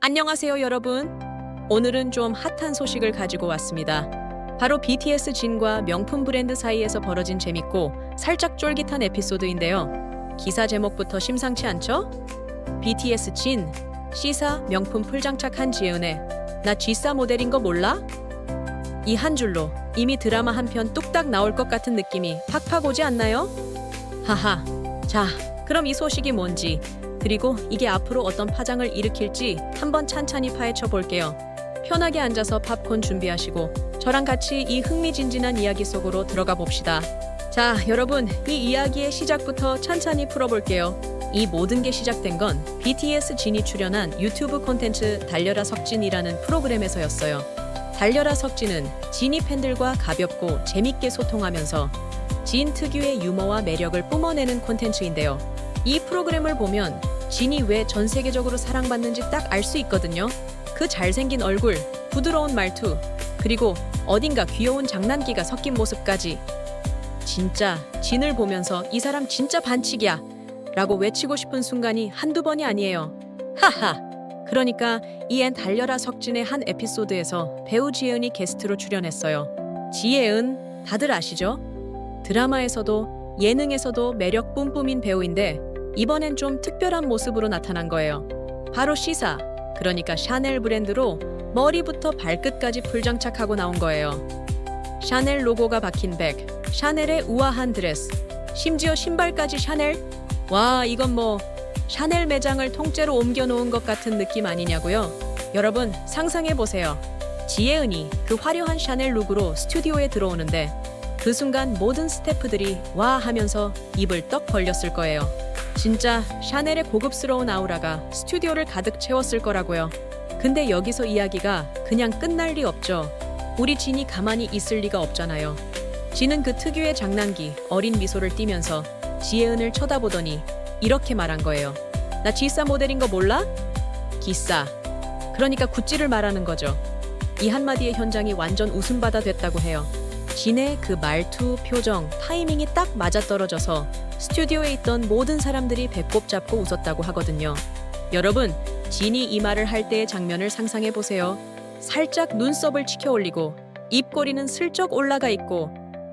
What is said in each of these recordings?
안녕하세요, 여러분. 오늘은 좀 핫한 소식을 가지고 왔습니다. 바로 BTS 진과 명품 브랜드 사이에서 벌어진 재밌고 살짝 쫄깃한 에피소드인데요. 기사 제목부터 심상치 않죠? BTS 진, C사 명품 풀장착한 지은의 나 G사 모델인 거 몰라? 이 한 줄로 이미 드라마 한 편 뚝딱 나올 것 같은 느낌이 팍팍 오지 않나요? 하하. 자, 그럼 이 소식이 뭔지, 그리고 이게 앞으로 어떤 파장을 일으킬지 한번 찬찬히 파헤쳐 볼게요. 편하게 앉아서 팝콘 준비하시고 저랑 같이 이 흥미진진한 이야기 속으로 들어가 봅시다. 자, 여러분, 이 이야기의 시작부터 찬찬히 풀어볼게요. 이 모든 게 시작된 건 BTS 진이 출연한 유튜브 콘텐츠 달려라 석진이라는 프로그램에서였어요. 달려라 석진은 진이 팬들과 가볍고 재밌게 소통하면서 진 특유의 유머와 매력을 뿜어내는 콘텐츠인데요. 이 프로그램을 보면 진이 왜 전 세계적으로 사랑받는지 딱 알 수 있거든요. 그 잘생긴 얼굴, 부드러운 말투, 그리고 어딘가 귀여운 장난기가 섞인 모습까지. 진짜 진을 보면서 이 사람 진짜 반칙이야 라고 외치고 싶은 순간이 한두 번이 아니에요. 하하. 그러니까 이엔 달려라 석진의 한 에피소드에서 배우 지혜은이 게스트로 출연했어요. 지혜은 다들 아시죠? 드라마에서도 예능에서도 매력 뿜뿜인 배우인데 이번엔 좀 특별한 모습으로 나타난 거예요. 바로 C사, 그러니까 샤넬 브랜드로 머리부터 발끝까지 풀장착하고 나온 거예요. 샤넬 로고가 박힌 백, 샤넬의 우아한 드레스, 심지어 신발까지 샤넬? 와, 이건 뭐 샤넬 매장을 통째로 옮겨놓은 것 같은 느낌 아니냐고요? 여러분, 상상해보세요. 지혜은이 그 화려한 샤넬 룩으로 스튜디오에 들어오는데 그 순간 모든 스태프들이 와 하면서 입을 떡 벌렸을 거예요. 진짜 샤넬의 고급스러운 아우라가 스튜디오를 가득 채웠을 거라고요. 근데 여기서 이야기가 그냥 끝날 리 없죠. 우리 진이 가만히 있을 리가 없잖아요. 진은 그 특유의 장난기, 어린 미소를 띠면서 지혜은을 쳐다보더니 이렇게 말한 거예요. 나 G사 모델인 거 몰라? 기싸. 그러니까 구찌를 말하는 거죠. 이 한마디의 현장이 완전 웃음바다 됐다고 해요. 진의 그 말투, 표정, 타이밍이 딱 맞아떨어져서 스튜디오에 있던 모든 사람들이 배꼽 잡고 웃었다고 하거든요. 여러분, 진이 이 말을 할 때의 장면을 상상해 보세요. 살짝 눈썹을 치켜 올리고 입꼬리는 슬쩍 올라가 있고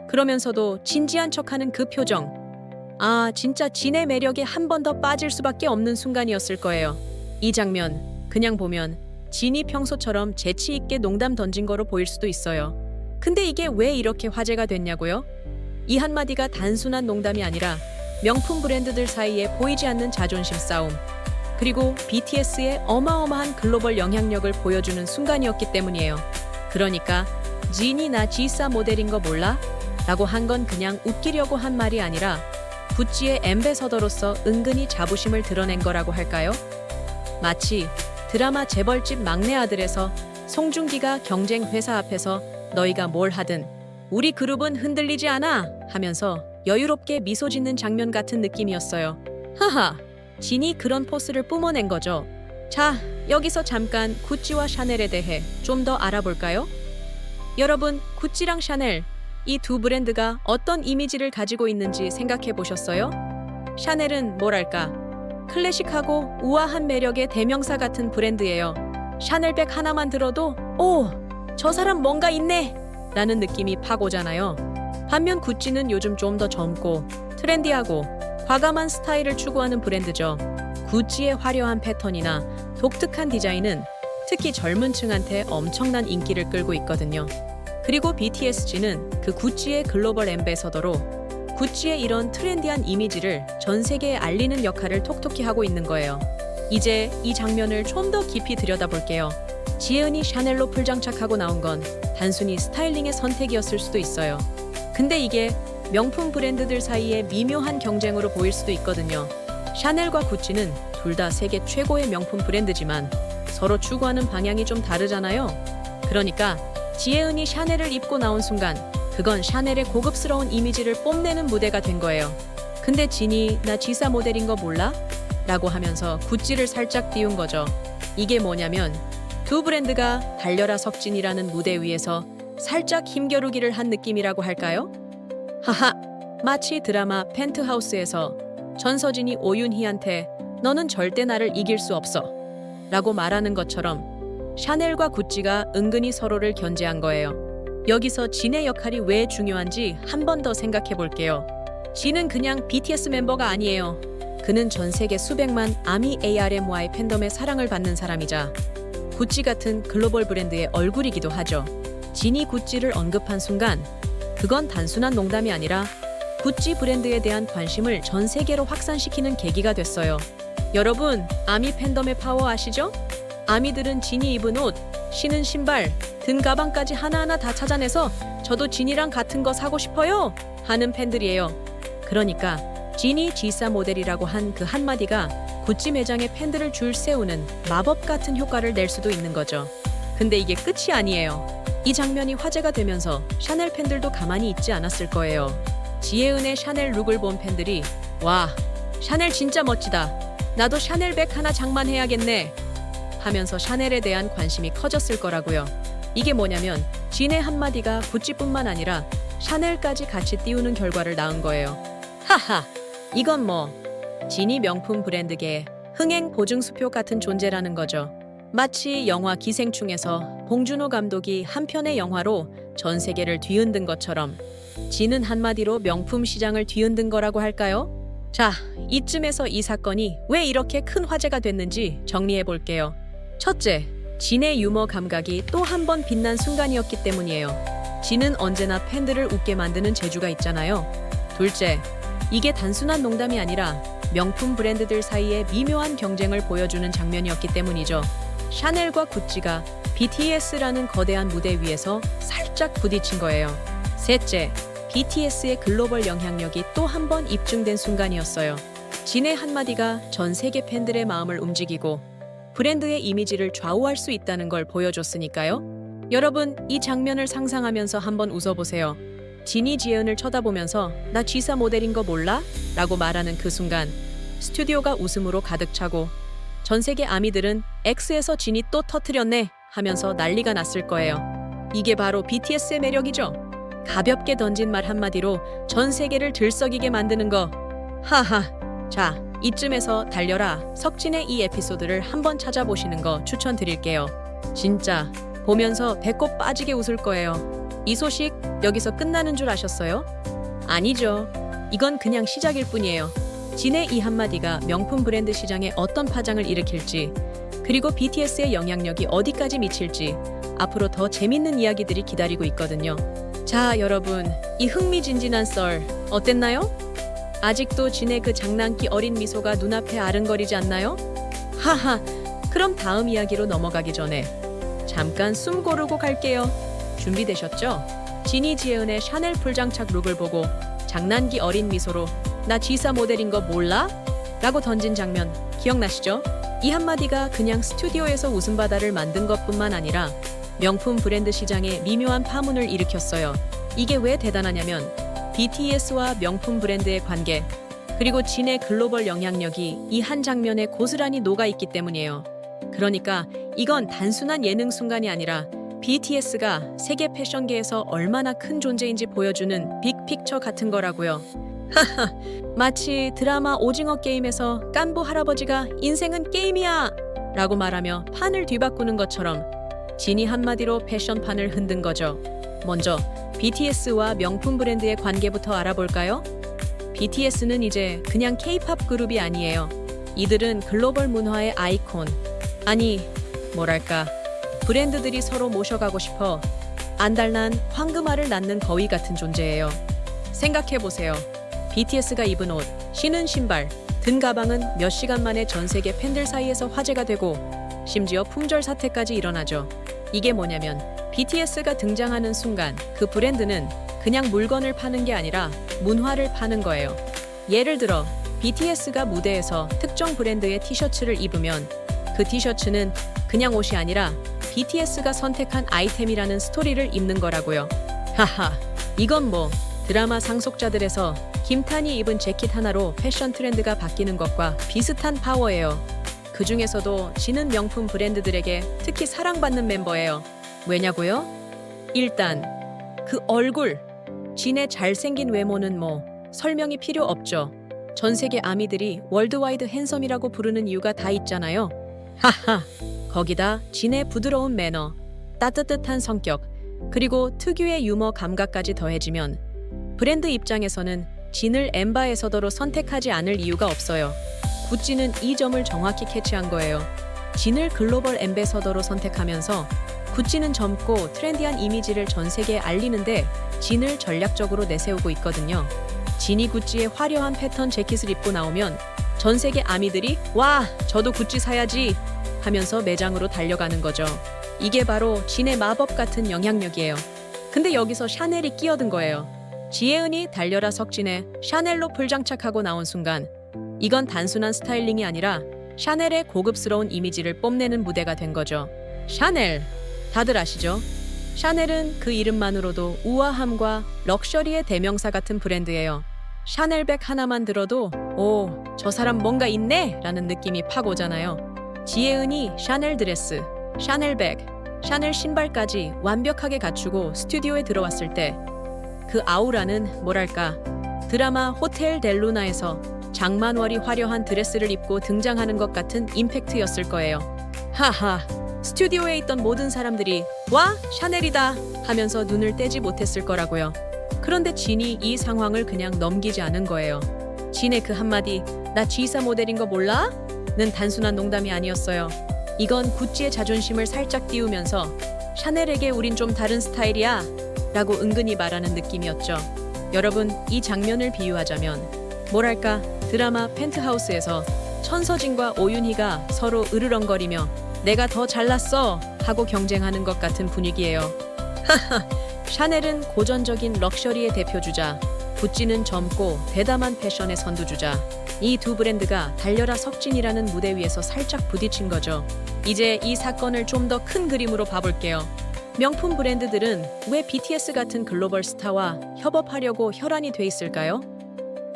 그러면서도 진지한 척하는 그 표정. 아, 진짜 진의 매력에 한 번 더 빠질 수밖에 없는 순간이었을 거예요. 이 장면, 그냥 보면 진이 평소처럼 재치 있게 농담 던진 거로 보일 수도 있어요. 근데 이게 왜 이렇게 화제가 됐냐고요? 이 한마디가 단순한 농담이 아니라 명품 브랜드들 사이에 보이지 않는 자존심 싸움, 그리고 BTS의 어마어마한 글로벌 영향력을 보여주는 순간이었기 때문이에요. 그러니까 진이 나 G사 모델인 거 몰라? 라고 한 건 그냥 웃기려고 한 말이 아니라 구찌의 앰베서더로서 은근히 자부심을 드러낸 거라고 할까요? 마치 드라마 재벌집 막내 아들에서 송중기가 경쟁 회사 앞에서 너희가 뭘 하든 우리 그룹은 흔들리지 않아 하면서 여유롭게 미소 짓는 장면 같은 느낌이었어요. 하하, 진이 그런 포스를 뿜어낸 거죠. 자, 여기서 잠깐 구찌와 샤넬에 대해 좀 더 알아볼까요? 여러분, 구찌랑 샤넬, 이 두 브랜드가 어떤 이미지를 가지고 있는지 생각해 보셨어요? 샤넬은 뭐랄까, 클래식하고 우아한 매력의 대명사 같은 브랜드예요. 샤넬백 하나만 들어도 오! 저 사람 뭔가 있네! 라는 느낌이 팍 오잖아요. 반면 구찌는 요즘 좀 더 젊고 트렌디하고 과감한 스타일을 추구하는 브랜드죠. 구찌의 화려한 패턴이나 독특한 디자인은 특히 젊은 층한테 엄청난 인기를 끌고 있거든요. 그리고 BTSG는 그 구찌의 글로벌 앰베서더로 구찌의 이런 트렌디한 이미지를 전 세계에 알리는 역할을 톡톡히 하고 있는 거예요. 이제 이 장면을 좀 더 깊이 들여다볼게요. 지혜은이 샤넬로 풀장착하고 나온 건 단순히 스타일링의 선택이었을 수도 있어요. 근데 이게 명품 브랜드들 사이의 미묘한 경쟁으로 보일 수도 있거든요. 샤넬과 구찌는 둘 다 세계 최고의 명품 브랜드지만 서로 추구하는 방향이 좀 다르잖아요. 그러니까 지혜은이 샤넬을 입고 나온 순간 그건 샤넬의 고급스러운 이미지를 뽐내는 무대가 된 거예요. 근데 진이 나 G사 모델인 거 몰라? 라고 하면서 구찌를 살짝 띄운 거죠. 이게 뭐냐면 두 브랜드가 달려라 석진이라는 무대 위에서 살짝 힘겨루기를 한 느낌이라고 할까요? 하하, 마치 드라마 펜트하우스에서 전서진이 오윤희한테 너는 절대 나를 이길 수 없어 라고 말하는 것처럼 샤넬과 구찌가 은근히 서로를 견제한 거예요. 여기서 진의 역할이 왜 중요한지 한 번 더 생각해 볼게요. 진은 그냥 BTS 멤버가 아니에요. 그는 전 세계 수백만 아미 ARMY 팬덤의 사랑을 받는 사람이자 구찌 같은 글로벌 브랜드의 얼굴이기도 하죠. 진이 구찌를 언급한 순간 그건 단순한 농담이 아니라 구찌 브랜드에 대한 관심을 전 세계로 확산시키는 계기가 됐어요. 여러분, 아미 팬덤의 파워 아시죠? 아미들은 진이 입은 옷, 신은 신발, 든 가방까지 하나하나 다 찾아내서 저도 진이랑 같은 거 사고 싶어요 하는 팬들이에요. 그러니까 진이 G4 모델이라고 한 그 한마디가 구찌 매장에 팬들을 줄 세우는 마법 같은 효과를 낼 수도 있는 거죠. 근데 이게 끝이 아니에요. 이 장면이 화제가 되면서 샤넬 팬들도 가만히 있지 않았을 거예요. 지혜은의 샤넬 룩을 본 팬들이 와, 샤넬 진짜 멋지다. 나도 샤넬백 하나 장만해야겠네 하면서 샤넬에 대한 관심이 커졌을 거라고요. 이게 뭐냐면 진의 한마디가 구찌뿐만 아니라 샤넬까지 같이 띄우는 결과를 낳은 거예요. 하하, 이건 뭐 진이 명품 브랜드계의 흥행 보증수표 같은 존재라는 거죠. 마치 영화 기생충에서 봉준호 감독이 한 편의 영화로 전 세계를 뒤흔든 것처럼 진은 한마디로 명품 시장을 뒤흔든 거라고 할까요? 자, 이쯤에서 이 사건이 왜 이렇게 큰 화제가 됐는지 정리해 볼게요. 첫째, 진의 유머 감각이 또 한 번 빛난 순간이었기 때문이에요. 진은 언제나 팬들을 웃게 만드는 재주가 있잖아요. 둘째, 이게 단순한 농담이 아니라 명품 브랜드들 사이의 미묘한 경쟁을 보여주는 장면이었기 때문이죠. 샤넬과 구찌가 BTS라는 거대한 무대 위에서 살짝 부딪힌 거예요. 셋째, BTS의 글로벌 영향력이 또 한 번 입증된 순간이었어요. 진의 한마디가 전 세계 팬들의 마음을 움직이고 브랜드의 이미지를 좌우할 수 있다는 걸 보여줬으니까요. 여러분, 이 장면을 상상하면서 한번 웃어보세요. 진이 지혜은을 쳐다보면서 나 G4 모델인 거 몰라? 라고 말하는 그 순간 스튜디오가 웃음으로 가득 차고 전 세계 아미들은 X에서 진이 또 터트렸네 하면서 난리가 났을 거예요. 이게 바로 BTS의 매력이죠. 가볍게 던진 말 한마디로 전 세계를 들썩이게 만드는 거. 하하. 자, 이쯤에서 달려라 석진의 이 에피소드를 한번 찾아보시는 거 추천드릴게요. 진짜 보면서 배꼽 빠지게 웃을 거예요. 이 소식 여기서 끝나는 줄 아셨어요? 아니죠. 이건 그냥 시작일 뿐이에요. 진의 이 한마디가 명품 브랜드 시장에 어떤 파장을 일으킬지, 그리고 BTS의 영향력이 어디까지 미칠지 앞으로 더 재밌는 이야기들이 기다리고 있거든요. 자, 여러분, 이 흥미진진한 썰 어땠나요? 아직도 진의 그 장난기 어린 미소가 눈앞에 아른거리지 않나요? 하하, 그럼 다음 이야기로 넘어가기 전에 잠깐 숨 고르고 갈게요. 준비되셨죠? 진이 지혜은의 샤넬 풀장착 룩을 보고 장난기 어린 미소로 나 G4 모델인 거 몰라? 라고 던진 장면 기억나시죠? 이 한마디가 그냥 스튜디오에서 웃음바다를 만든 것뿐만 아니라 명품 브랜드 시장에 미묘한 파문을 일으켰어요. 이게 왜 대단하냐면 BTS와 명품 브랜드의 관계, 그리고 진의 글로벌 영향력이 이 한 장면에 고스란히 녹아있기 때문이에요. 그러니까 이건 단순한 예능 순간이 아니라 BTS가 세계 패션계에서 얼마나 큰 존재인지 보여주는 빅픽처 같은 거라고요. 하하, 마치 드라마 오징어 게임에서 깐부 할아버지가 인생은 게임이야! 라고 말하며 판을 뒤바꾸는 것처럼 진이 한마디로 패션판을 흔든 거죠. 먼저 BTS와 명품 브랜드의 관계부터 알아볼까요? BTS는 이제 그냥 K-팝 그룹이 아니에요. 이들은 글로벌 문화의 아이콘, 아니 뭐랄까, 브랜드들이 서로 모셔가고 싶어 안달난 황금알을 낳는 거위 같은 존재예요. 생각해보세요. BTS가 입은 옷, 신은 신발, 든 가방은 몇 시간 만에 전 세계 팬들 사이에서 화제가 되고 심지어 품절 사태까지 일어나죠. 이게 뭐냐면 BTS가 등장하는 순간 그 브랜드는 그냥 물건을 파는 게 아니라 문화를 파는 거예요. 예를 들어 BTS가 무대에서 특정 브랜드의 티셔츠를 입으면 그 티셔츠는 그냥 옷이 아니라 BTS가 선택한 아이템이라는 스토리를 입는 거라고요. 하하, 이건 뭐 드라마 상속자들에서 김탄이 입은 재킷 하나로 패션 트렌드가 바뀌는 것과 비슷한 파워예요. 그 중에서도 진은 명품 브랜드들에게 특히 사랑받는 멤버예요. 왜냐고요? 일단 그 얼굴, 진의 잘생긴 외모는 뭐 설명이 필요 없죠. 전 세계 아미들이 월드와이드 핸섬이라고 부르는 이유가 다 있잖아요. 하하. 거기다 진의 부드러운 매너, 따뜻한 성격, 그리고 특유의 유머 감각까지 더해지면 브랜드 입장에서는 진을 엠바에서더로 선택하지 않을 이유가 없어요. 구찌는 이 점을 정확히 캐치한 거예요. 진을 글로벌 엠베서더로 선택하면서 구찌는 젊고 트렌디한 이미지를 전 세계에 알리는데 진을 전략적으로 내세우고 있거든요. 진이 구찌의 화려한 패턴 재킷을 입고 나오면 전 세계 아미들이 와, 저도 구찌 사야지 하면서 매장으로 달려가는 거죠. 이게 바로 진의 마법 같은 영향력이에요. 근데 여기서 샤넬이 끼어든 거예요. 지혜은이 달려라 석진에 샤넬로 풀장착하고 나온 순간 이건 단순한 스타일링이 아니라 샤넬의 고급스러운 이미지를 뽐내는 무대가 된 거죠. 샤넬, 다들 아시죠? 샤넬은 그 이름만으로도 우아함과 럭셔리의 대명사 같은 브랜드예요. 샤넬백 하나만 들어도 오, 저 사람 뭔가 있네! 라는 느낌이 팍 오잖아요. 지혜은이 샤넬 드레스, 샤넬백, 샤넬 신발까지 완벽하게 갖추고 스튜디오에 들어왔을 때 그 아우라는 뭐랄까, 드라마 호텔 델루나에서 장만월이 화려한 드레스를 입고 등장하는 것 같은 임팩트였을 거예요. 하하, 스튜디오에 있던 모든 사람들이 와, 샤넬이다 하면서 눈을 떼지 못했을 거라고요. 그런데 진이 이 상황을 그냥 넘기지 않은 거예요. 진의 그 한마디 나 G사 모델인 거 몰라? 는 단순한 농담이 아니었어요. 이건 구찌의 자존심을 살짝 띄우면서 샤넬에게 우린 좀 다른 스타일이야 라고 은근히 말하는 느낌이었죠. 여러분, 이 장면을 비유하자면 뭐랄까, 드라마 펜트하우스에서 천서진과 오윤희가 서로 으르렁거리며 내가 더 잘났어 하고 경쟁하는 것 같은 분위기예요. 하하, 샤넬은 고전적인 럭셔리의 대표주자, 구찌는 젊고 대담한 패션의 선두주자. 이 두 브랜드가 달려라 석진이라는 무대 위에서 살짝 부딪힌 거죠. 이제 이 사건을 좀 더 큰 그림으로 봐볼게요. 명품 브랜드들은 왜 BTS 같은 글로벌 스타와 협업하려고 혈안이 돼 있을까요?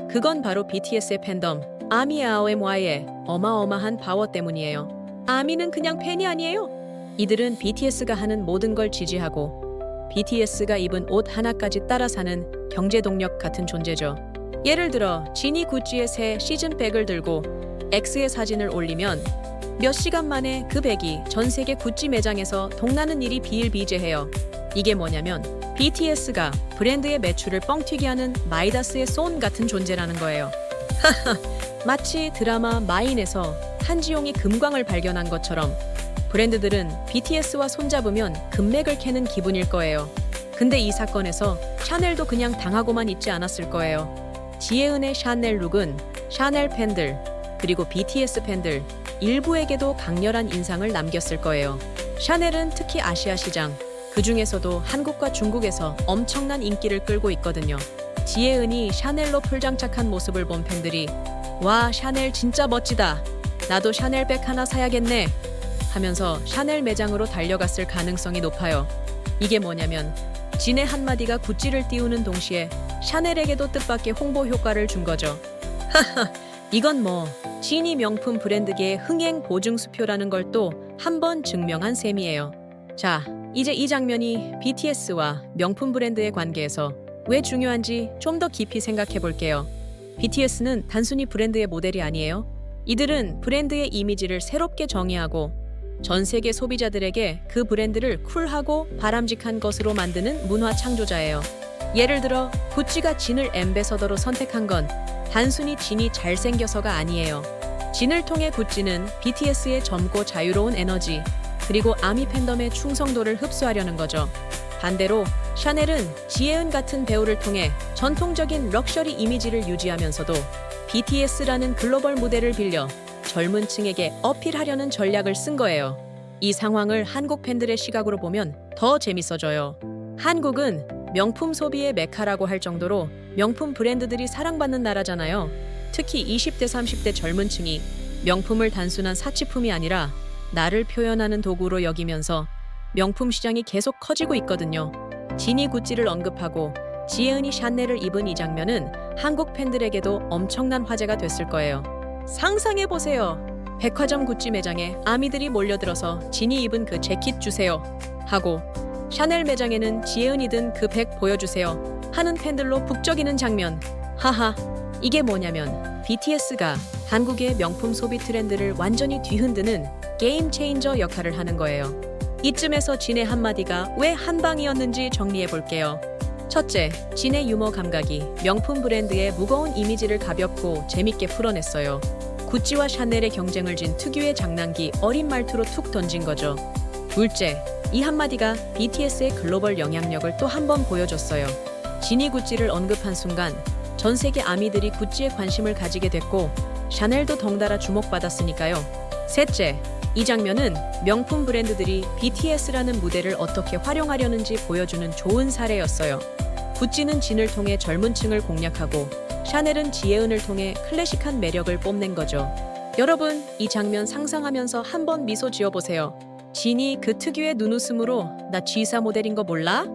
그건 바로 BTS의 팬덤, 아미 RMY의 어마어마한 파워 때문이에요. 아미는 그냥 팬이 아니에요. 이들은 BTS가 하는 모든 걸 지지하고 BTS가 입은 옷 하나까지 따라 사는 경제 동력 같은 존재죠. 예를 들어 진이 구찌의 새 시즌백을 들고 X의 사진을 올리면 몇 시간 만에 그 백이 전 세계 구찌 매장에서 동나는 일이 비일비재해요. 이게 뭐냐면 BTS가 브랜드의 매출을 뻥튀기 하는 마이다스의 손 같은 존재라는 거예요. 마치 드라마 마인에서 한지용이 금광을 발견한 것처럼 브랜드들은 BTS와 손잡으면 금맥을 캐는 기분일 거예요. 근데 이 사건에서 샤넬도 그냥 당하고만 있지 않았을 거예요. 지혜은의 샤넬 룩은 샤넬 팬들, 그리고 BTS 팬들 일부에게도 강렬한 인상을 남겼을 거예요. 샤넬은 특히 아시아 시장, 그 중에서도 한국과 중국에서 엄청난 인기를 끌고 있거든요. 지혜은이 샤넬로 풀장착한 모습을 본 팬들이 와, 샤넬 진짜 멋지다. 나도 샤넬백 하나 사야겠네. 하면서 샤넬 매장으로 달려갔을 가능성이 높아요. 이게 뭐냐면 진의 한마디가 구찌를 띄우는 동시에 샤넬에게도 뜻밖의 홍보 효과를 준 거죠. 하하, 이건 뭐 진이 명품 브랜드계의 흥행 보증수표라는 걸 또 한 번 증명한 셈이에요. 자, 이제 이 장면이 BTS와 명품 브랜드의 관계에서 왜 중요한지 좀 더 깊이 생각해 볼게요. BTS는 단순히 브랜드의 모델이 아니에요. 이들은 브랜드의 이미지를 새롭게 정의하고 전 세계 소비자들에게 그 브랜드를 쿨하고 바람직한 것으로 만드는 문화 창조자예요. 예를 들어 구찌가 진을 엠베서더로 선택한 건 단순히 진이 잘생겨서가 아니에요. 진을 통해 구찌는 BTS의 젊고 자유로운 에너지, 그리고 아미 팬덤의 충성도를 흡수하려는 거죠. 반대로 샤넬은 지혜은 같은 배우를 통해 전통적인 럭셔리 이미지를 유지하면서도 BTS라는 글로벌 무대를 빌려 젊은 층에게 어필하려는 전략을 쓴 거예요. 이 상황을 한국 팬들의 시각으로 보면 더 재밌어져요. 한국은 명품 소비의 메카라고 할 정도로 명품 브랜드들이 사랑받는 나라잖아요. 특히 20대, 30대 젊은 층이 명품을 단순한 사치품이 아니라 나를 표현하는 도구로 여기면서 명품 시장이 계속 커지고 있거든요. 진이 구찌를 언급하고 지혜은이 샤넬을 입은 이 장면은 한국 팬들에게도 엄청난 화제가 됐을 거예요. 상상해보세요. 백화점 구찌 매장에 아미들이 몰려들어서 진이 입은 그 재킷 주세요 하고 샤넬 매장에는 지혜은이 든 그 백 보여주세요 하는 팬들로 북적이는 장면. 하하, 이게 뭐냐면 BTS가 한국의 명품 소비 트렌드를 완전히 뒤흔드는 게임 체인저 역할을 하는 거예요. 이쯤에서 진의 한마디가 왜 한방이었는지 정리해 볼게요. 첫째, 진의 유머 감각이 명품 브랜드의 무거운 이미지를 가볍고 재밌게 풀어냈어요. 구찌와 샤넬의 경쟁을 진 특유의 장난기 어린 말투로 툭 던진 거죠. 둘째, 이 한마디가 BTS의 글로벌 영향력을 또 한 번 보여줬어요. 진이 구찌를 언급한 순간 전 세계 아미들이 구찌에 관심을 가지게 됐고 샤넬도 덩달아 주목받았으니까요. 셋째, 이 장면은 명품 브랜드들이 BTS라는 무대를 어떻게 활용하려는지 보여주는 좋은 사례였어요. 구찌는 진을 통해 젊은 층을 공략하고 샤넬은 지혜은을 통해 클래식한 매력을 뽐낸 거죠. 여러분, 이 장면 상상하면서 한번 미소 지어보세요. 진이 그 특유의 눈웃음으로 나 G사 모델인 거 몰라?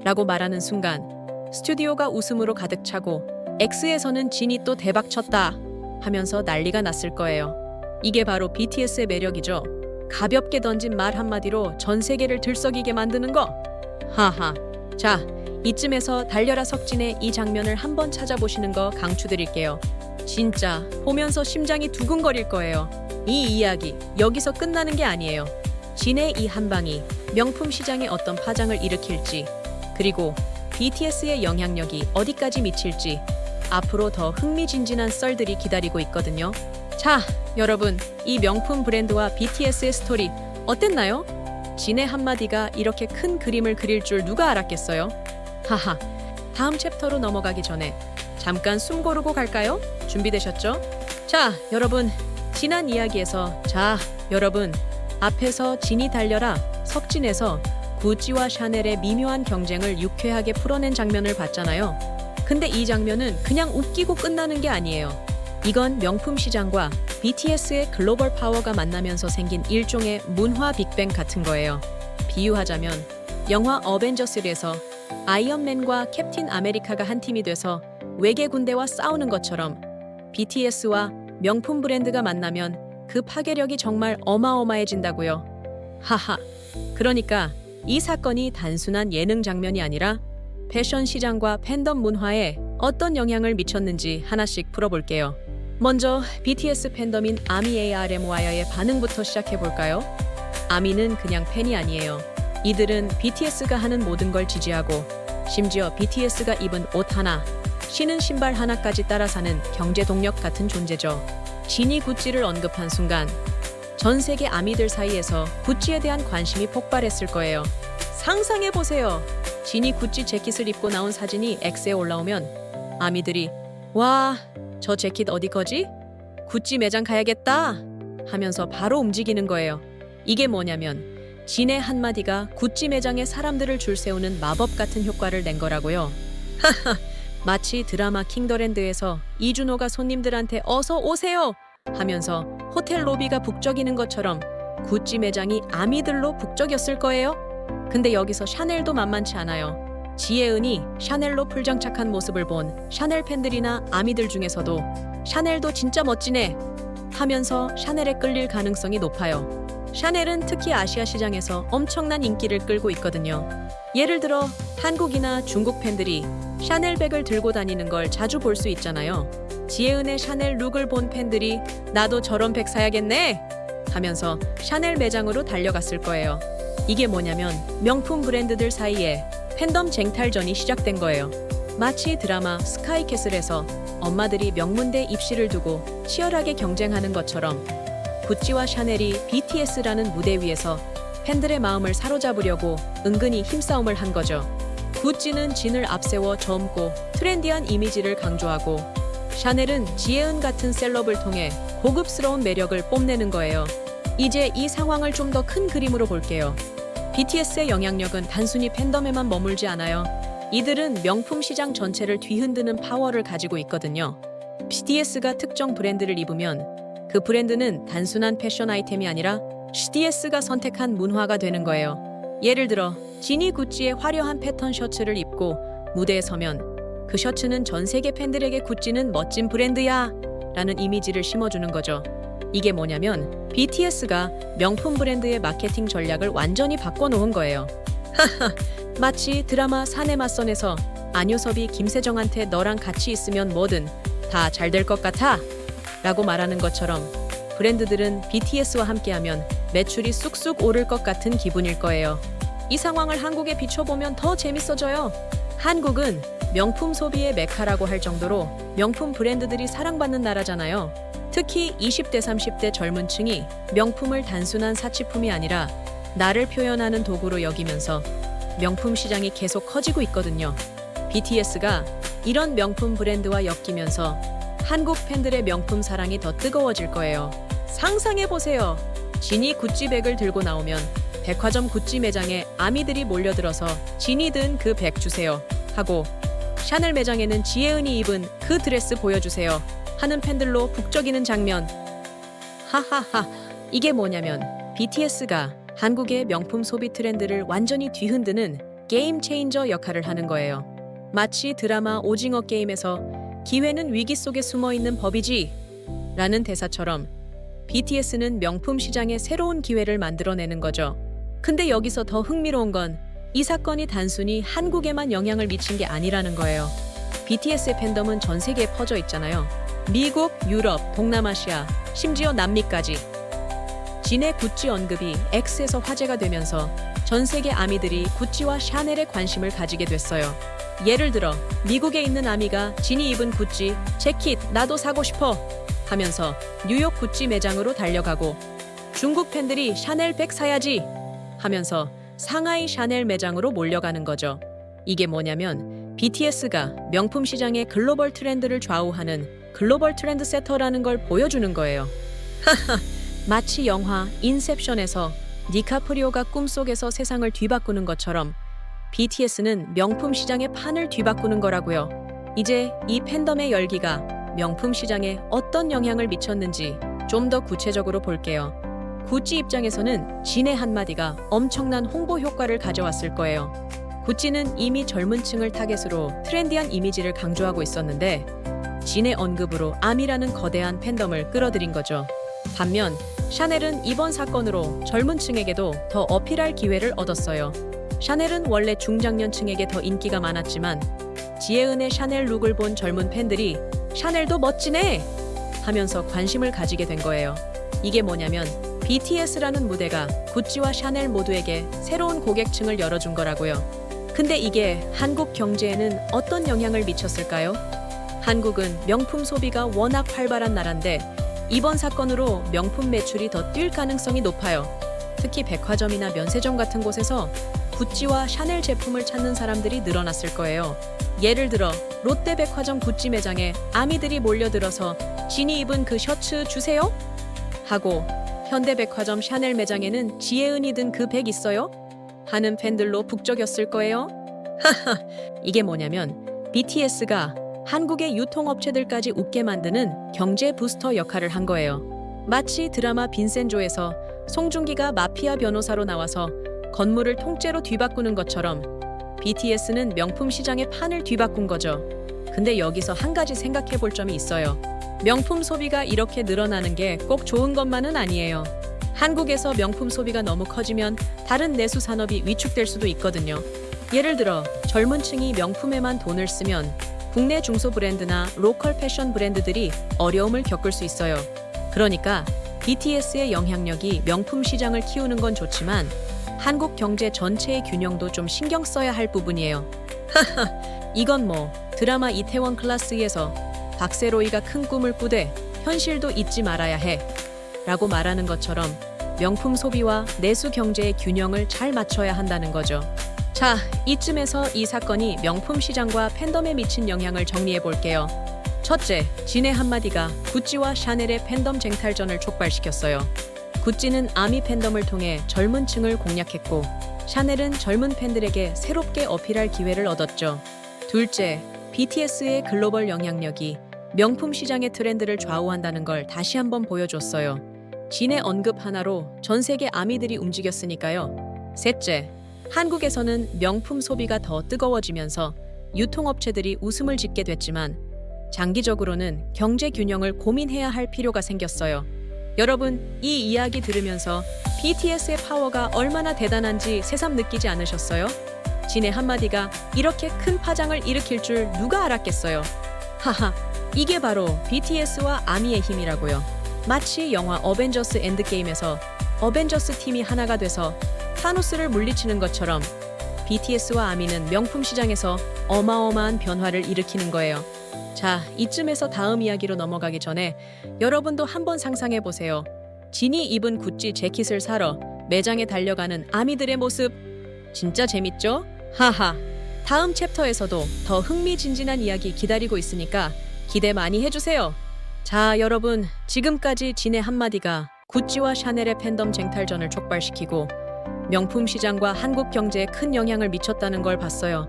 라고 말하는 순간 스튜디오가 웃음으로 가득 차고 X에서는 진이 또 대박 쳤다 하면서 난리가 났을 거예요. 이게 바로 BTS의 매력이죠. 가볍게 던진 말 한마디로 전 세계를 들썩이게 만드는 거. 하하. 자, 이쯤에서 달려라 석진의 이 장면을 한번 찾아보시는 거 강추드릴게요. 진짜 보면서 심장이 두근거릴 거예요. 이 이야기 여기서 끝나는 게 아니에요. 진의 이 한방이 명품 시장에 어떤 파장을 일으킬지, 그리고 BTS의 영향력이 어디까지 미칠지 앞으로 더 흥미진진한 썰들이 기다리고 있거든요. 자, 여러분, 이 명품 브랜드와 BTS의 스토리 어땠나요? 진의 한마디가 이렇게 큰 그림을 그릴 줄 누가 알았겠어요? 하하, 다음 챕터로 넘어가기 전에 잠깐 숨 고르고 갈까요? 준비되셨죠? 자, 여러분, 지난 이야기에서 여러분, 앞에서 진이 달려라 석진에서 구찌와 샤넬의 미묘한 경쟁을 유쾌하게 풀어낸 장면을 봤잖아요. 근데 이 장면은 그냥 웃기고 끝나는 게 아니에요. 이건 명품 시장과 BTS의 글로벌 파워가 만나면서 생긴 일종의 문화 빅뱅 같은 거예요. 비유하자면 영화 어벤져스에서 아이언맨과 캡틴 아메리카가 한 팀이 돼서 외계 군대와 싸우는 것처럼 BTS와 명품 브랜드가 만나면 그 파괴력이 정말 어마어마해진다고요. 하하. 그러니까 이 사건이 단순한 예능 장면이 아니라 패션 시장과 팬덤 문화에 어떤 영향을 미쳤는지 하나씩 풀어볼게요. 먼저 BTS 팬덤인 아미 ARMY의 반응부터 시작해볼까요? 아미는 그냥 팬이 아니에요. 이들은 BTS가 하는 모든 걸 지지하고 심지어 BTS가 입은 옷 하나, 신은 신발 하나까지 따라 사는 경제 동력 같은 존재죠. 진이 구찌를 언급한 순간 전 세계 아미들 사이에서 구찌에 대한 관심이 폭발했을 거예요. 상상해보세요. 진이 구찌 재킷을 입고 나온 사진이 X에 올라오면 아미들이 와, 저 재킷 어디 거지? 구찌 매장 가야겠다 하면서 바로 움직이는 거예요. 이게 뭐냐면 진의 한마디가 구찌 매장에 사람들을 줄 세우는 마법 같은 효과를 낸 거라고요. 하하. 마치 드라마 킹더랜드에서 이준호가 손님들한테 어서 오세요 하면서 호텔 로비가 북적이는 것처럼 구찌 매장이 아미들로 북적였을 거예요. 근데 여기서 샤넬도 만만치 않아요. 지혜은이 샤넬로 풀장착한 모습을 본 샤넬 팬들이나 아미들 중에서도 샤넬도 진짜 멋지네 하면서 샤넬에 끌릴 가능성이 높아요. 샤넬은 특히 아시아 시장에서 엄청난 인기를 끌고 있거든요. 예를 들어 한국이나 중국 팬들이 샤넬백을 들고 다니는 걸 자주 볼 수 있잖아요. 지혜은의 샤넬 룩을 본 팬들이 나도 저런 백 사야겠네 하면서 샤넬 매장으로 달려갔을 거예요. 이게 뭐냐면 명품 브랜드들 사이에 팬덤 쟁탈전이 시작된 거예요. 마치 드라마 스카이캐슬에서 엄마들이 명문대 입시를 두고 치열하게 경쟁하는 것처럼 구찌와 샤넬이 BTS라는 무대 위에서 팬들의 마음을 사로잡으려고 은근히 힘싸움을 한 거죠. 구찌는 진을 앞세워 젊고 트렌디한 이미지를 강조하고 샤넬은 지혜은 같은 셀럽을 통해 고급스러운 매력을 뽐내는 거예요. 이제 이 상황을 좀 더 큰 그림으로 볼게요. BTS의 영향력은 단순히 팬덤에만 머물지 않아요. 이들은 명품 시장 전체를 뒤흔드는 파워를 가지고 있거든요. BTS가 특정 브랜드를 입으면 그 브랜드는 단순한 패션 아이템이 아니라 BTS가 선택한 문화가 되는 거예요. 예를 들어 진이 구찌의 화려한 패턴 셔츠를 입고 무대에 서면 그 셔츠는 전 세계 팬들에게 구찌는 멋진 브랜드야 라는 이미지를 심어주는 거죠. 이게 뭐냐면 BTS가 명품 브랜드의 마케팅 전략을 완전히 바꿔놓은 거예요. 마치 드라마 사내 맞선에서 안효섭이 김세정한테 너랑 같이 있으면 뭐든 다 잘 될 것 같아 라고 말하는 것처럼 브랜드들은 BTS와 함께하면 매출이 쑥쑥 오를 것 같은 기분일 거예요. 이 상황을 한국에 비춰보면 더 재밌어져요. 한국은 명품 소비의 메카라고 할 정도로 명품 브랜드들이 사랑받는 나라잖아요. 특히 20대, 30대 젊은 층이 명품을 단순한 사치품이 아니라 나를 표현하는 도구로 여기면서 명품 시장이 계속 커지고 있거든요. BTS가 이런 명품 브랜드와 엮이면서 한국 팬들의 명품 사랑이 더 뜨거워질 거예요. 상상해보세요. 진이 구찌백을 들고 나오면 백화점 구찌 매장에 아미들이 몰려들어서 진이 든 그 백 주세요 하고, 샤넬 매장에는 지혜은이 입은 그 드레스 보여주세요 하는 팬들로 북적이는 장면. 하하하, 이게 뭐냐면 BTS가 한국의 명품 소비 트렌드를 완전히 뒤흔드는 게임 체인저 역할을 하는 거예요. 마치 드라마 오징어 게임에서 기회는 위기 속에 숨어있는 법이지 라는 대사처럼 BTS는 명품 시장에 새로운 기회를 만들어내는 거죠. 근데 여기서 더 흥미로운 건 이 사건이 단순히 한국에만 영향을 미친 게 아니라는 거예요. BTS의 팬덤은 전 세계에 퍼져 있잖아요. 미국, 유럽, 동남아시아, 심지어 남미까지. 진의 구찌 언급이 X에서 화제가 되면서 전 세계 아미들이 구찌와 샤넬에 관심을 가지게 됐어요. 예를 들어 미국에 있는 아미가 진이 입은 구찌 재킷 나도 사고 싶어 하면서 뉴욕 구찌 매장으로 달려가고, 중국 팬들이 샤넬 백 사야지 하면서 상하이 샤넬 매장으로 몰려가는 거죠. 이게 뭐냐면 BTS가 명품 시장의 글로벌 트렌드를 좌우하는 글로벌 트렌드 세터라는 걸 보여주는 거예요. 마치 영화 인셉션에서 디카프리오가 꿈속에서 세상을 뒤바꾸는 것처럼 BTS는 명품 시장의 판을 뒤바꾸는 거라고요. 이제 이 팬덤의 열기가 명품 시장에 어떤 영향을 미쳤는지 좀 더 구체적으로 볼게요. 구찌 입장에서는 진의 한마디가 엄청난 홍보 효과를 가져왔을 거예요. 구찌는 이미 젊은 층을 타겟으로 트렌디한 이미지를 강조하고 있었는데 진의 언급으로 아미라는 거대한 팬덤을 끌어들인 거죠. 반면 샤넬은 이번 사건으로 젊은 층에게도 더 어필할 기회를 얻었어요. 샤넬은 원래 중장년층에게 더 인기가 많았지만 지혜은의 샤넬 룩을 본 젊은 팬들이 샤넬도 멋지네 하면서 관심을 가지게 된 거예요. 이게 뭐냐면 BTS라는 무대가 구찌와 샤넬 모두에게 새로운 고객층을 열어준 거라고요. 근데 이게 한국 경제에는 어떤 영향을 미쳤을까요? 한국은 명품 소비가 워낙 활발한 나라인데 이번 사건으로 명품 매출이 더 뛸 가능성이 높아요. 특히 백화점이나 면세점 같은 곳에서 구찌와 샤넬 제품을 찾는 사람들이 늘어났을 거예요. 예를 들어 롯데백화점 구찌 매장에 아미들이 몰려들어서 진이 입은 그 셔츠 주세요? 하고, 현대백화점 샤넬 매장에는 지혜은이 든 그 백 있어요? 하는 팬들로 북적였을 거예요. 하하, 이게 뭐냐면 BTS가 한국의 유통업체들까지 웃게 만드는 경제 부스터 역할을 한 거예요. 마치 드라마 빈센조에서 송중기가 마피아 변호사로 나와서 건물을 통째로 뒤바꾸는 것처럼 BTS는 명품 시장의 판을 뒤바꾼 거죠. 근데 여기서 한 가지 생각해 볼 점이 있어요. 명품 소비가 이렇게 늘어나는 게 꼭 좋은 것만은 아니에요. 한국에서 명품 소비가 너무 커지면 다른 내수 산업이 위축될 수도 있거든요. 예를 들어 젊은 층이 명품에만 돈을 쓰면 국내 중소 브랜드나 로컬 패션 브랜드들이 어려움을 겪을 수 있어요. 그러니까 BTS의 영향력이 명품 시장을 키우는 건 좋지만 한국 경제 전체의 균형도 좀 신경 써야 할 부분이에요. 하하, 이건 뭐 드라마 이태원 클라스에서 박세로이가 큰 꿈을 꾸되 현실도 잊지 말아야 해 라고 말하는 것처럼 명품 소비와 내수 경제의 균형을 잘 맞춰야 한다는 거죠. 자, 이쯤에서 이 사건이 명품 시장과 팬덤에 미친 영향을 정리해 볼게요. 첫째, 진의 한마디가 구찌와 샤넬의 팬덤 쟁탈전을 촉발시켰어요. 구찌는 아미 팬덤을 통해 젊은 층을 공략했고 샤넬은 젊은 팬들에게 새롭게 어필할 기회를 얻었죠. 둘째, BTS의 글로벌 영향력이 명품 시장의 트렌드를 좌우한다는 걸 다시 한번 보여줬어요. 진의 언급 하나로 전 세계 아미들이 움직였으니까요. 셋째, 한국에서는 명품 소비가 더 뜨거워지면서 유통업체들이 웃음을 짓게 됐지만 장기적으로는 경제 균형을 고민해야 할 필요가 생겼어요. 여러분, 이 이야기 들으면서 BTS의 파워가 얼마나 대단한지 새삼 느끼지 않으셨어요? 진의 한마디가 이렇게 큰 파장을 일으킬 줄 누가 알았겠어요? 하하, 이게 바로 BTS와 아미의 힘이라고요. 마치 영화 어벤져스 엔드게임에서 어벤져스 팀이 하나가 돼서 타노스를 물리치는 것처럼 BTS와 아미는 명품 시장에서 어마어마한 변화를 일으키는 거예요. 자, 이쯤에서 다음 이야기로 넘어가기 전에 여러분도 한번 상상해 보세요. 진이 입은 구찌 재킷을 사러 매장에 달려가는 아미들의 모습. 진짜 재밌죠? 하하. 다음 챕터에서도 더 흥미진진한 이야기 기다리고 있으니까 기대 많이 해주세요. 자, 여러분, 지금까지 진의 한마디가 구찌와 샤넬의 팬덤 쟁탈전을 촉발시키고 명품 시장과 한국 경제에 큰 영향을 미쳤다는 걸 봤어요.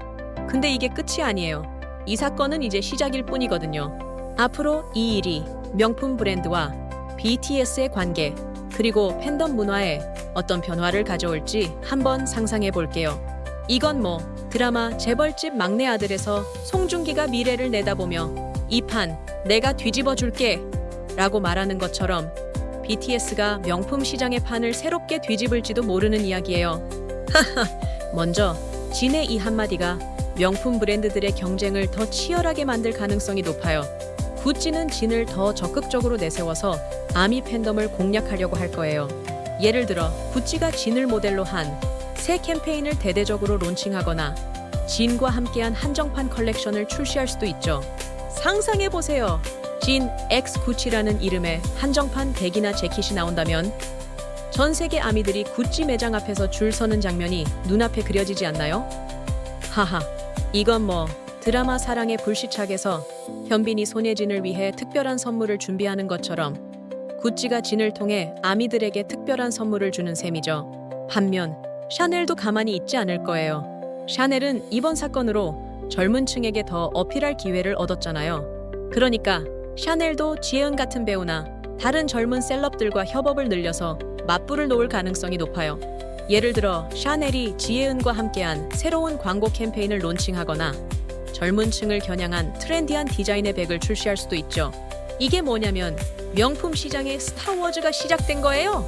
근데 이게 끝이 아니에요. 이 사건은 이제 시작일 뿐이거든요. 앞으로 이 일이 명품 브랜드와 BTS의 관계, 그리고 팬덤 문화에 어떤 변화를 가져올지 한번 상상해 볼게요. 이건 뭐 드라마 재벌집 막내 아들에서 송중기가 미래를 내다보며 이 판 내가 뒤집어 줄게 라고 말하는 것처럼 BTS가 명품 시장의 판을 새롭게 뒤집을지도 모르는 이야기예요. 먼저 진의 이 한마디가 명품 브랜드들의 경쟁을 더 치열하게 만들 가능성이 높아요. 구찌는 진을 더 적극적으로 내세워서 아미 팬덤을 공략하려고 할 거예요. 예를 들어 구찌가 진을 모델로 한 새 캠페인을 대대적으로 론칭하거나 진과 함께한 한정판 컬렉션을 출시할 수도 있죠. 상상해보세요. 진 X 구찌라는 이름의 한정판 백이나 재킷이 나온다면 전 세계 아미들이 구찌 매장 앞에서 줄 서는 장면이 눈앞에 그려지지 않나요? 하하, 이건 뭐 드라마 사랑의 불시착에서 현빈이 손예진을 위해 특별한 선물을 준비하는 것처럼 구찌가 진을 통해 아미들에게 특별한 선물을 주는 셈이죠. 반면 샤넬도 가만히 있지 않을 거예요. 샤넬은 이번 사건으로 젊은 층에게 더 어필할 기회를 얻었잖아요. 그러니까 샤넬도 지혜은 같은 배우나 다른 젊은 셀럽들과 협업을 늘려서 맞불을 놓을 가능성이 높아요. 예를 들어 샤넬이 지혜은과 함께한 새로운 광고 캠페인을 론칭하거나 젊은 층을 겨냥한 트렌디한 디자인의 백을 출시할 수도 있죠. 이게 뭐냐면 명품 시장의 스타워즈가 시작된 거예요.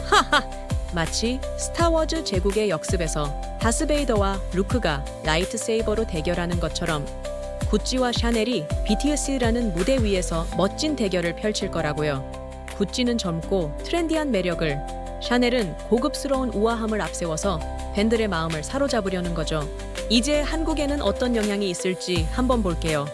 하하! 마치 스타워즈 제국의 역습에서 다스베이더와 루크가 라이트세이버로 대결하는 것처럼 구찌와 샤넬이 BTS라는 무대 위에서 멋진 대결을 펼칠 거라고요. 구찌는 젊고 트렌디한 매력을, 샤넬은 고급스러운 우아함을 앞세워서 팬들의 마음을 사로잡으려는 거죠. 이제 한국에는 어떤 영향이 있을지 한번 볼게요.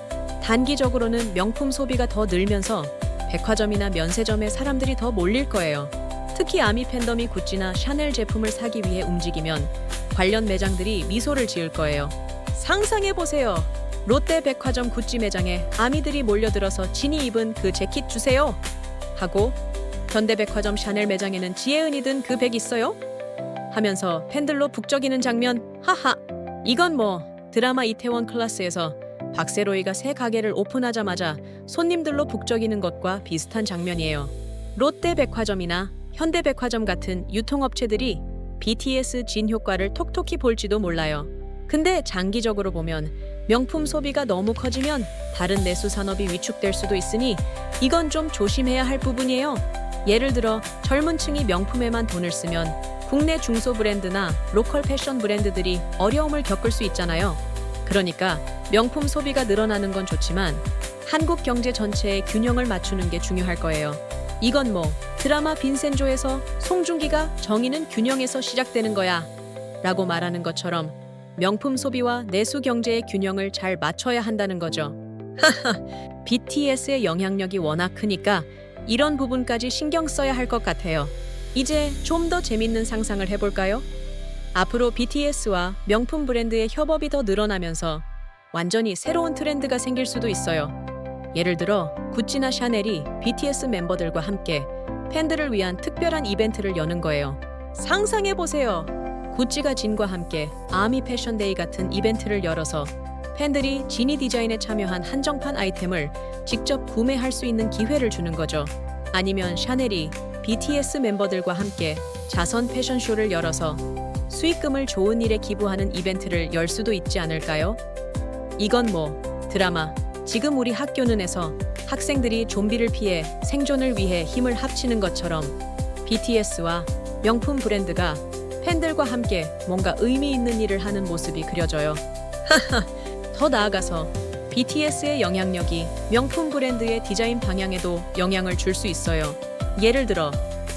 단기적으로는 명품 소비가 더 늘면서 백화점이나 면세점에 사람들이 더 몰릴 거예요. 특히 아미 팬덤이 구찌나 샤넬 제품을 사기 위해 움직이면 관련 매장들이 미소를 지을 거예요. 상상해보세요. 롯데 백화점 구찌 매장에 아미들이 몰려들어서 진이 입은 그 재킷 주세요 하고 현대백화점 샤넬 매장에는 지혜은이 든 그 백 있어요? 하면서 팬들로 북적이는 장면. 하하! 이건 뭐 드라마 이태원 클라스에서 박세로이가 새 가게를 오픈하자마자 손님들로 북적이는 것과 비슷한 장면이에요. 롯데 백화점이나 현대백화점 같은 유통업체들이 BTS 진 효과를 톡톡히 볼지도 몰라요. 근데 장기적으로 보면 명품 소비가 너무 커지면 다른 내수 산업이 위축될 수도 있으니 이건 좀 조심해야 할 부분이에요. 예를 들어 젊은 층이 명품에만 돈을 쓰면 국내 중소 브랜드나 로컬 패션 브랜드들이 어려움을 겪을 수 있잖아요. 그러니까 명품 소비가 늘어나는 건 좋지만 한국 경제 전체의 균형을 맞추는 게 중요할 거예요. 이건 뭐 드라마 빈센조에서 송중기가 정의는 균형에서 시작되는 거야 라고 말하는 것처럼 명품 소비와 내수 경제의 균형을 잘 맞춰야 한다는 거죠. BTS의 영향력이 워낙 크니까 이런 부분까지 신경 써야 할 것 같아요. 이제 좀 더 재밌는 상상을 해볼까요? 앞으로 BTS와 명품 브랜드의 협업이 더 늘어나면서 완전히 새로운 트렌드가 생길 수도 있어요. 예를 들어 구찌나 샤넬이 BTS 멤버들과 함께 팬들을 위한 특별한 이벤트를 여는 거예요. 상상해보세요. 구찌가 진과 함께 아미 패션데이 같은 이벤트를 열어서 팬들이 진이 디자인에 참여한 한정판 아이템을 직접 구매할 수 있는 기회를 주는 거죠. 아니면 샤넬이 BTS 멤버들과 함께 자선 패션쇼를 열어서 수익금을 좋은 일에 기부하는 이벤트를 열 수도 있지 않을까요? 이건 뭐 드라마 지금 우리 학교는에서 학생들이 좀비를 피해 생존을 위해 힘을 합치는 것처럼 BTS와 명품 브랜드가 팬들과 함께 뭔가 의미 있는 일을 하는 모습이 그려져요. 더 나아가서 BTS의 영향력이 명품 브랜드의 디자인 방향에도 영향을 줄 수 있어요. 예를 들어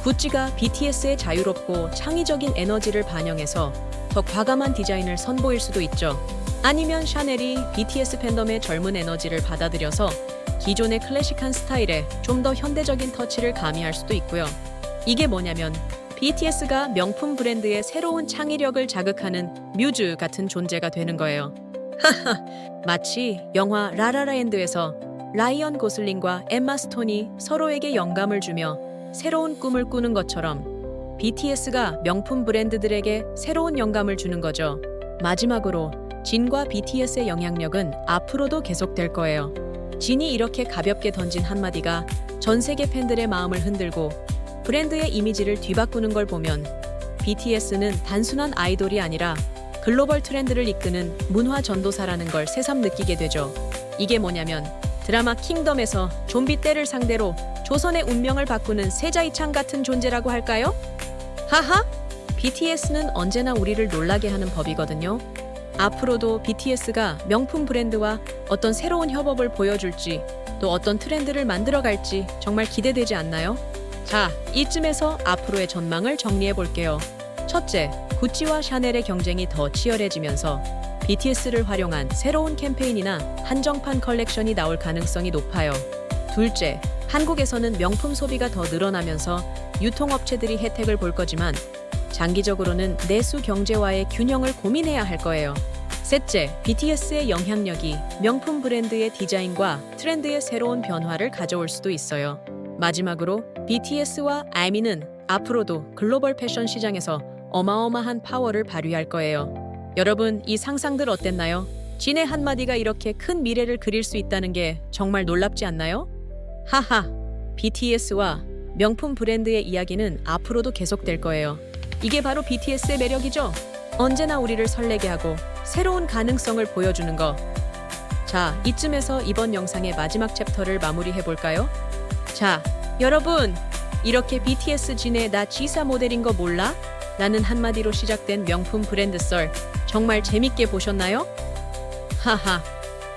구찌가 BTS의 자유롭고 창의적인 에너지를 반영해서 더 과감한 디자인을 선보일 수도 있죠. 아니면 샤넬이 BTS 팬덤의 젊은 에너지를 받아들여서 기존의 클래식한 스타일에 좀 더 현대적인 터치를 가미할 수도 있고요. 이게 뭐냐면 BTS가 명품 브랜드의 새로운 창의력을 자극하는 뮤즈 같은 존재가 되는 거예요. 마치 영화 라라라랜드에서 라이언 고슬링과 엠마 스톤이 서로에게 영감을 주며 새로운 꿈을 꾸는 것처럼 BTS가 명품 브랜드들에게 새로운 영감을 주는 거죠. 마지막으로 진과 BTS의 영향력은 앞으로도 계속될 거예요. 진이 이렇게 가볍게 던진 한마디가 전 세계 팬들의 마음을 흔들고 브랜드의 이미지를 뒤바꾸는 걸 보면 BTS는 단순한 아이돌이 아니라 글로벌 트렌드를 이끄는 문화 전도사라는 걸 새삼 느끼게 되죠. 이게 뭐냐면 드라마 킹덤에서 좀비 떼를 상대로 조선의 운명을 바꾸는 세자이창 같은 존재라고 할까요? 하하! BTS는 언제나 우리를 놀라게 하는 법이거든요. 앞으로도 BTS가 명품 브랜드와 어떤 새로운 협업을 보여줄지 또 어떤 트렌드를 만들어갈지 정말 기대되지 않나요? 자, 이쯤에서 앞으로의 전망을 정리해 볼게요. 첫째, 구찌와 샤넬의 경쟁이 더 치열해지면서 BTS를 활용한 새로운 캠페인이나 한정판 컬렉션이 나올 가능성이 높아요. 둘째, 한국에서는 명품 소비가 더 늘어나면서 유통업체들이 혜택을 볼 거지만 장기적으로는 내수 경제와의 균형을 고민해야 할 거예요. 셋째, BTS의 영향력이 명품 브랜드의 디자인과 트렌드의 새로운 변화를 가져올 수도 있어요. 마지막으로 BTS와 아미는 앞으로도 글로벌 패션 시장에서 어마어마한 파워를 발휘할 거예요. 여러분, 이 상상들 어땠나요? 진의 한마디가 이렇게 큰 미래를 그릴 수 있다는 게 정말 놀랍지 않나요? 하하, BTS와 명품 브랜드의 이야기는 앞으로도 계속될 거예요. 이게 바로 BTS의 매력이죠. 언제나 우리를 설레게 하고 새로운 가능성을 보여주는 거. 자, 이쯤에서 이번 영상의 마지막 챕터를 마무리해 볼까요? 자, 여러분, 이렇게 BTS 진의 나 지사 모델인 거 몰라? 라는 한마디로 시작된 명품 브랜드 썰 정말 재밌게 보셨나요? 하하,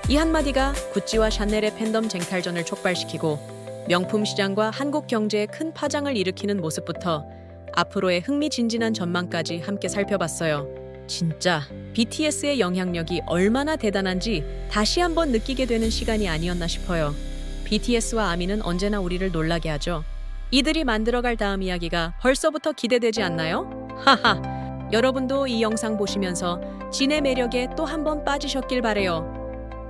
이 한마디가 구찌와 샤넬의 팬덤 쟁탈전을 촉발시키고 명품 시장과 한국 경제에 큰 파장을 일으키는 모습부터 앞으로의 흥미진진한 전망까지 함께 살펴봤어요. 진짜 BTS의 영향력이 얼마나 대단한지 다시 한번 느끼게 되는 시간이 아니었나 싶어요. BTS와 아미는 언제나 우리를 놀라게 하죠. 이들이 만들어갈 다음 이야기가 벌써부터 기대되지 않나요? 하하, 여러분도 이 영상 보시면서 진의 매력에 또 한 번 빠지셨길 바래요.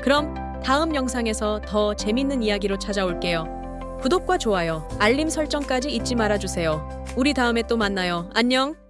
그럼 다음 영상에서 더 재밌는 이야기로 찾아올게요. 구독과 좋아요, 알림 설정까지 잊지 말아주세요. 우리 다음에 또 만나요. 안녕!